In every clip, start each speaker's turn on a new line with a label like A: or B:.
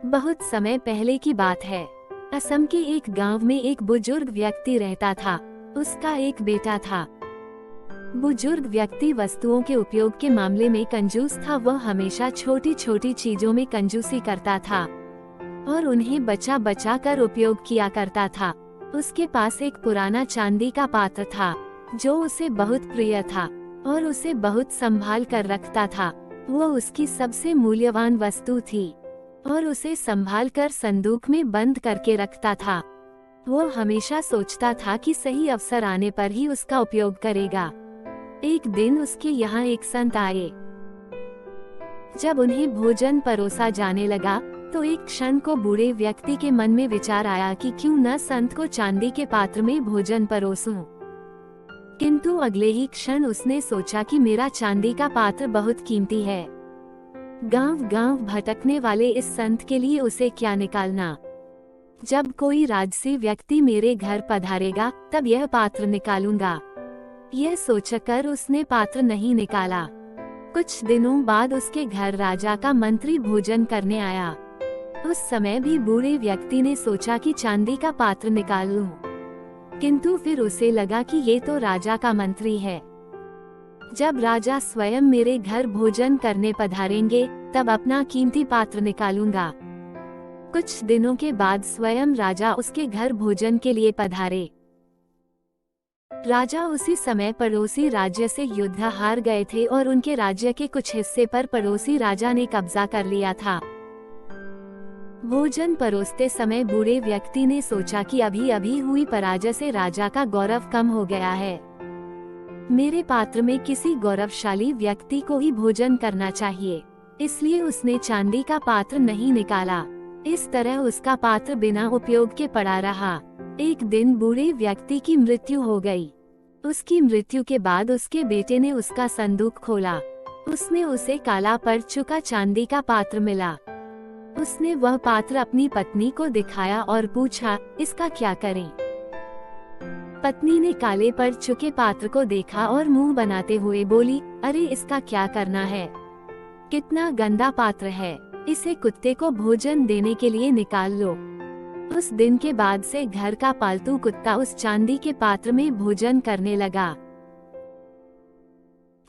A: बहुत समय पहले की बात है। असम के एक गांव में एक बुजुर्ग व्यक्ति रहता था। उसका एक बेटा था। बुजुर्ग व्यक्ति वस्तुओं के उपयोग के मामले में कंजूस था। वह हमेशा छोटी छोटी चीजों में कंजूसी करता था और उन्हें बचा बचा कर उपयोग किया करता था। उसके पास एक पुराना चांदी का पात्र था जो उसे बहुत प्रिय था और उसे बहुत संभाल कर रखता था। वह उसकी सबसे मूल्यवान वस्तु थी और उसे संभाल कर संदूक में बंद करके रखता था। वो हमेशा सोचता था कि सही अवसर आने पर ही उसका उपयोग करेगा। एक दिन उसके यहाँ एक संत आए। जब उन्हें भोजन परोसा जाने लगा तो एक क्षण को बूढ़े व्यक्ति के मन में विचार आया कि क्यों न संत को चांदी के पात्र में भोजन परोसूं। किंतु अगले ही क्षण उसने सोचा कि मेरा चांदी का पात्र बहुत कीमती है। गांव-गांव भटकने वाले इस संत के लिए उसे क्या निकालना। जब कोई राजसी व्यक्ति मेरे घर पधारेगा तब यह पात्र निकालूंगा। यह सोचकर उसने पात्र नहीं निकाला। कुछ दिनों बाद उसके घर राजा का मंत्री भोजन करने आया। उस समय भी बूढ़े व्यक्ति ने सोचा कि चांदी का पात्र निकाल लूं। किंतु फिर उसे लगा कि ये तो राजा का मंत्री है। जब राजा स्वयं मेरे घर भोजन करने पधारेंगे तब अपना कीमती पात्र निकालूंगा। कुछ दिनों के बाद स्वयं राजा उसके घर भोजन के लिए पधारे। राजा उसी समय पड़ोसी राज्य से युद्ध हार गए थे और उनके राज्य के कुछ हिस्से पर पड़ोसी राजा ने कब्जा कर लिया था। भोजन परोसते समय बूढ़े व्यक्ति ने सोचा कि अभी अभी हुई पराजय से राजा का गौरव कम हो गया है। मेरे पात्र में किसी गौरवशाली व्यक्ति को ही भोजन करना चाहिए। इसलिए उसने चांदी का पात्र नहीं निकाला। इस तरह उसका पात्र बिना उपयोग के पड़ा रहा। एक दिन बूढ़े व्यक्ति की मृत्यु हो गई। उसकी मृत्यु के बाद उसके बेटे ने उसका संदूक खोला। उसने उसे काला पड़ चुका चांदी का पात्र मिला। उसने वह पात्र अपनी पत्नी को दिखाया और पूछा, इसका क्या करें? पत्नी ने काले पड़ चुके पात्र को देखा और मुंह बनाते हुए बोली, अरे इसका क्या करना है? कितना गंदा पात्र है। इसे कुत्ते को भोजन देने के लिए निकाल लो। उस दिन के बाद से घर का पालतू कुत्ता उस चांदी के पात्र में भोजन करने लगा।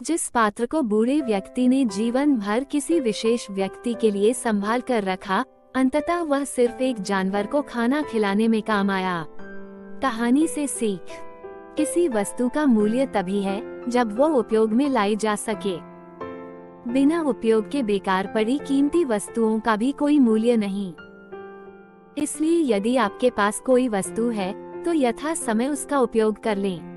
A: जिस पात्र को बूढ़े व्यक्ति ने जीवन भर किसी विशेष व्यक्ति के लिए संभाल कर रखा, अंततः वह सिर्फ एक जानवर को खाना खिलाने में काम आया। कहानी से सीख। किसी वस्तु का मूल्य तभी है जब वो उपयोग में लाई जा सके। बिना उपयोग के बेकार पड़ी कीमती वस्तुओं का भी कोई मूल्य नहीं। इसलिए यदि आपके पास कोई वस्तु है तो यथा समय उसका उपयोग कर लें।